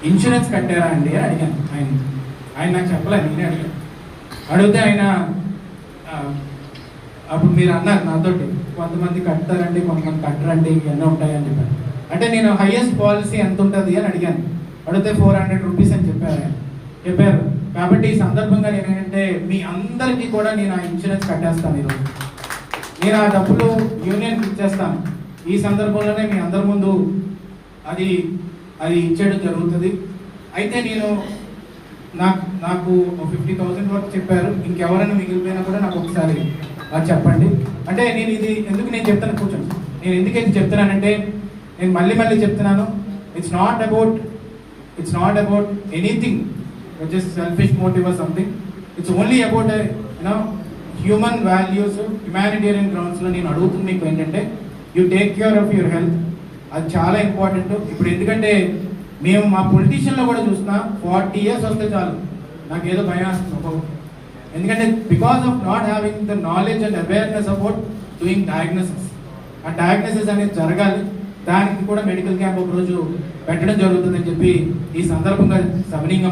Insurance కట్టారా అండి అని అడిగాను ఆయన నాకు చెప్పలేదు, నేనే అడిగాను. అడిగితే ఆయన అప్పుడు మీరు అన్నారు నాతోటి, కొంతమంది కట్టారండి కొంతమంది కట్టరండి ఇవన్నీ ఉంటాయని చెప్పారు. అంటే నేను హైయెస్ట్ పాలసీ ఎంత ఉంటుంది అని అడిగాను. అడిగితే 400 రూపీస్ అని చెప్పారు. కాబట్టి ఈ సందర్భంగా నేను ఏంటంటే మీ అందరికీ కూడా నేను ఆ ఇన్సూరెన్స్ కట్టేస్తాను. ఈరోజు నేను ఆ డబ్బులు యూనియన్కి ఇచ్చేస్తాను. ఈ సందర్భంలోనే మీ అందరి ముందు అది ఇచ్చేయడం జరుగుతుంది. అయితే నేను నాకు 50,000 వరకు చెప్పారు. ఇంకెవరైనా మిగిలిపోయినా కూడా నాకు ఒకసారి అది చెప్పండి. అంటే నేను ఇది ఎందుకు నేను చెప్తాను, కూర్చోండి. నేను ఎందుకైతే చెప్తున్నానంటే నేను మళ్ళీ చెప్తున్నాను, it's not about anything which is selfish motive or something. It's only about human values, humanitarian గ్రౌండ్స్లో నేను అడుగుతుంది మీకు ఏంటంటే you take care of your health. అది చాలా ఇంపార్టెంట్. ఇప్పుడు ఎందుకంటే మేము మా పొలిటీషియన్లో కూడా చూస్తున్నా 40 years వస్తే చాలు నాకు ఏదో భయం వస్తుంది. ఎందుకంటే because of not having the knowledge and awareness about doing diagnosis. ఆ డయాగ్నోసిస్ అనేది జరగాలి. దానికి కూడా మెడికల్ క్యాంప్ ఒక రోజు పెట్టడం జరుగుతుందని చెప్పి ఈ సందర్భంగా సవినీయంగా